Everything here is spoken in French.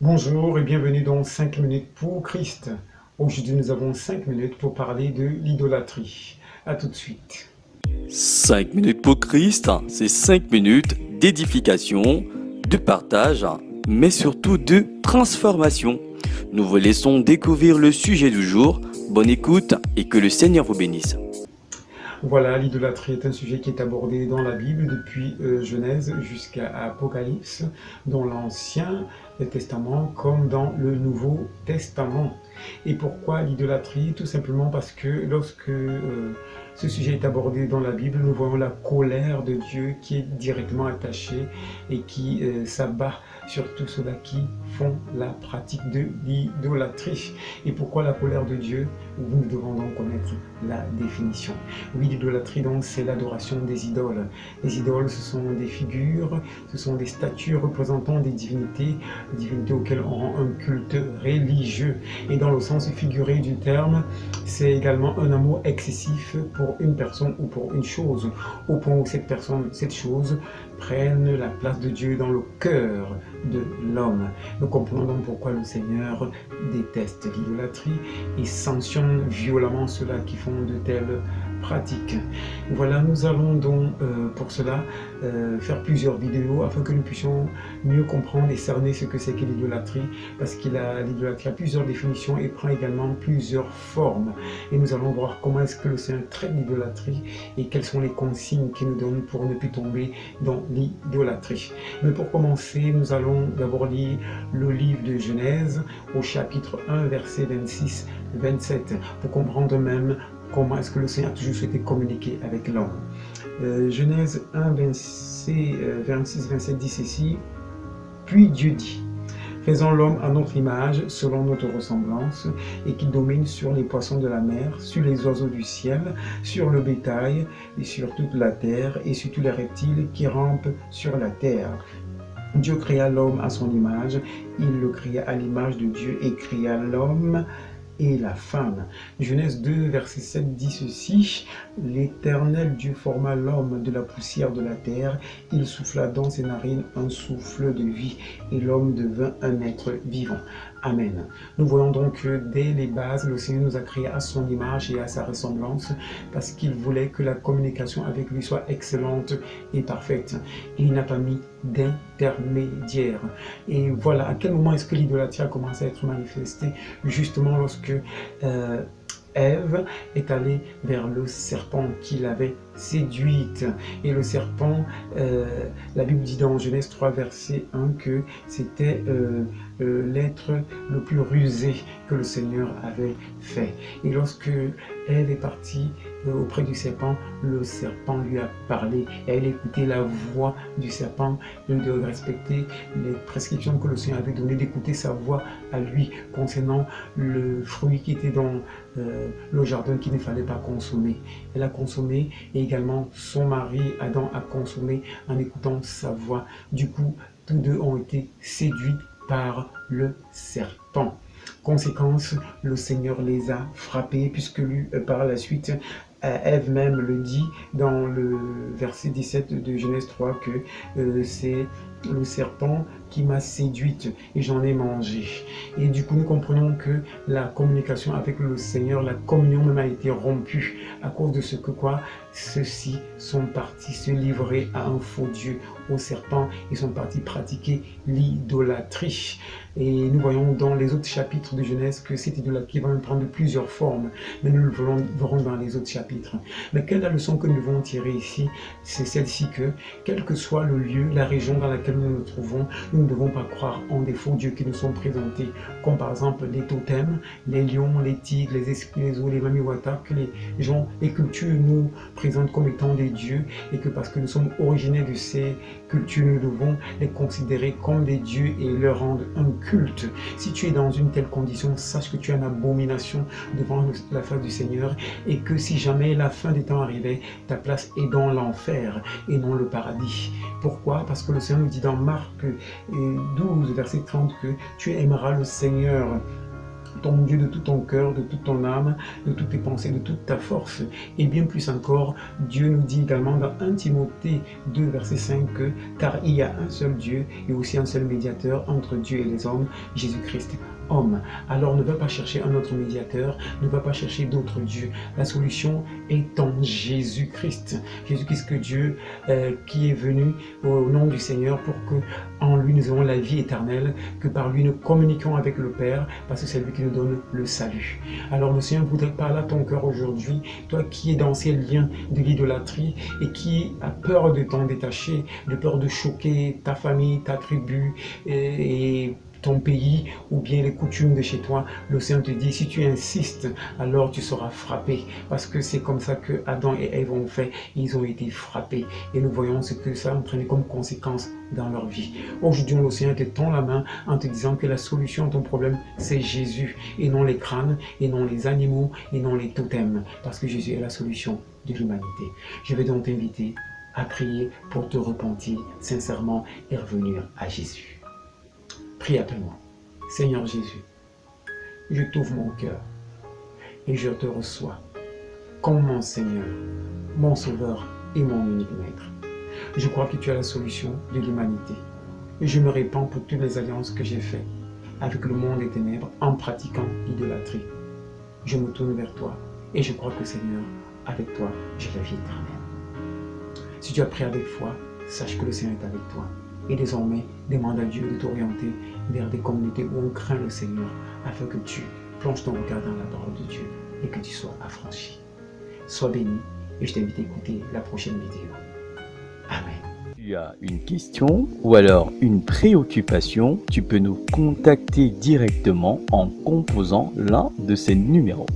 Bonjour et bienvenue dans 5 minutes pour Christ. Aujourd'hui, nous avons 5 minutes pour parler de l'idolâtrie. A tout de suite. 5 minutes pour Christ, c'est 5 minutes d'édification, de partage, mais surtout de transformation. Nous vous laissons découvrir le sujet du jour. Bonne écoute et que le Seigneur vous bénisse. Voilà, l'idolâtrie est un sujet qui est abordé dans la Bible depuis Genèse jusqu'à Apocalypse, dans l'Ancien Testament comme dans le Nouveau Testament. Et pourquoi l'idolâtrie? Tout simplement parce que lorsque ce sujet est abordé dans la Bible, nous voyons la colère de Dieu qui est directement attachée et qui s'abat sur tous ceux-là qui font la pratique de l'idolâtrie. Et pourquoi la colère de Dieu? Nous devons donc connaître la définition. Oui, l'idolâtrie, donc, c'est l'adoration des idoles. Les idoles, ce sont des figures, ce sont des statues représentant des divinités auxquelles on rend un culte religieux. Et dans le sens figuré du terme, c'est également un amour excessif pour une personne ou pour une chose, au point où cette personne, cette chose, prennent la place de Dieu dans le cœur de l'homme. Nous comprenons donc pourquoi le Seigneur déteste l'idolâtrie et sanctionne violemment ceux-là qui font de telles pratiques. Voilà, nous allons donc pour cela faire plusieurs vidéos afin que nous puissions mieux comprendre et cerner ce que c'est que l'idolâtrie, parce que l'idolâtrie a plusieurs définitions et prend également plusieurs formes. Et nous allons voir comment est-ce que le Seigneur traite l'idolâtrie et quelles sont les consignes qu'il nous donne pour ne plus tomber dans l'idolâtrie. Mais pour commencer, nous allons d'abord lire le livre de Genèse au chapitre 1, versets 26-27, pour comprendre même comment est-ce que le Seigneur a toujours souhaité communiquer avec l'homme. Genèse 1, 26-27 dit ceci: Puis Dieu dit, faisons l'homme à notre image, selon notre ressemblance, et qu'il domine sur les poissons de la mer, sur les oiseaux du ciel, sur le bétail, et sur toute la terre, et sur tous les reptiles qui rampent sur la terre. Dieu créa l'homme à son image, il le créa à l'image de Dieu, et créa l'homme et la femme. Genèse 2, verset 7 dit ceci: L'Éternel Dieu forma l'homme de la poussière de la terre, il souffla dans ses narines un souffle de vie, et l'homme devint un être vivant. Amen. Nous voyons donc que dès les bases, le Seigneur nous a créés à son image et à sa ressemblance, parce qu'il voulait que la communication avec lui soit excellente et parfaite. Et il n'a pas mis d'intermédiaire. Et voilà, à quel moment est-ce que l'idolâtrie a commencé à être manifestée? Justement lorsque Ève est allée vers le serpent qui l'avait séduite. Et le serpent, la Bible dit dans Genèse 3, verset 1 que c'était l'être le plus rusé que le Seigneur avait fait. Et lorsque Ève est partie auprès du serpent lui a parlé. Et elle écoutait la voix du serpent, de respecter les prescriptions que le Seigneur avait données, d'écouter sa voix à lui concernant le fruit qui était dans le jardin qu'il ne fallait pas consommer. Elle a consommé et également son mari Adam a consommé en écoutant sa voix. Du coup, tous deux ont été séduits par le serpent. Conséquence, le Seigneur les a frappés, puisque lui, par la suite, Ève même le dit dans le verset 17 de Genèse 3 que c'est le serpent qui m'a séduite et j'en ai mangé. Et du coup, nous comprenons que la communication avec le Seigneur, la communion même a été rompue à cause de ce que ceux-ci sont partis se livrer à un faux Dieu, au serpent, ils sont partis pratiquer l'idolâtrie. Et nous voyons dans les autres chapitres de Genèse que cette idolâtrie va prendre plusieurs formes, mais nous le verrons dans les autres chapitres. Mais quelle est la leçon que nous devons tirer ici? C'est celle-ci que, quel que soit le lieu, la région dans laquelle nous nous trouvons, nous ne devons pas croire en des faux dieux qui nous sont présentés, comme par exemple les totems, les lions, les tigres, les esprits, les eaux, les mamiwata, que les gens, les cultures nous présentent comme étant des dieux, et que parce que nous sommes originaires de ces cultures, nous devons les considérer comme des dieux et leur rendre un culte. Si tu es dans une telle condition, sache que tu es en abomination devant la face du Seigneur, et que si jamais la fin des temps arrivait, ta place est dans l'enfer et non le paradis. Pourquoi? Parce que le Seigneur nous dit dans Marc 12, verset 30 que tu aimeras le Seigneur ton Dieu de tout ton cœur, de toute ton âme, de toutes tes pensées, de toute ta force. Et bien plus encore, Dieu nous dit également dans 1 Timothée 2, verset 5 que car il y a un seul Dieu et aussi un seul médiateur entre Dieu et les hommes, Jésus-Christ. Homme. Alors ne va pas chercher un autre médiateur, ne va pas chercher d'autres dieux. La solution est en Jésus-Christ. Jésus-Christ que Dieu qui est venu au nom du Seigneur pour que en lui nous ayons la vie éternelle, que par lui nous communiquions avec le Père, parce que c'est lui qui nous donne le salut. Alors le Seigneur voudrait parler à ton cœur aujourd'hui, toi qui es dans ces liens de l'idolâtrie et qui a peur de t'en détacher, de peur de choquer ta famille, ta tribu et ton pays ou bien les coutumes de chez toi, le Seigneur te dit, si tu insistes, alors tu seras frappé. Parce que c'est comme ça que Adam et Ève ont fait, ils ont été frappés. Et nous voyons ce que ça a entraîné comme conséquence dans leur vie. Aujourd'hui, le Seigneur te tend la main en te disant que la solution à ton problème, c'est Jésus, et non les crânes, et non les animaux, et non les totems. Parce que Jésus est la solution de l'humanité. Je vais donc t'inviter à prier pour te repentir sincèrement et revenir à Jésus. Prie après moi. Seigneur Jésus, je t'ouvre mon cœur et je te reçois comme mon Seigneur, mon Sauveur et mon unique Maître. Je crois que tu as la solution de l'humanité et je me répands pour toutes les alliances que j'ai faites avec le monde des ténèbres en pratiquant l'idolâtrie. Je me tourne vers toi et je crois que Seigneur, avec toi, j'ai la vie éternelle. Si tu as prié avec foi, sache que le Seigneur est avec toi. Et désormais, demande à Dieu de t'orienter vers des communautés où on craint le Seigneur, afin que tu plonges ton regard dans la parole de Dieu et que tu sois affranchi. Sois béni et je t'invite à écouter la prochaine vidéo. Amen. Tu as une question ou alors une préoccupation, tu peux nous contacter directement en composant l'un de ces numéros.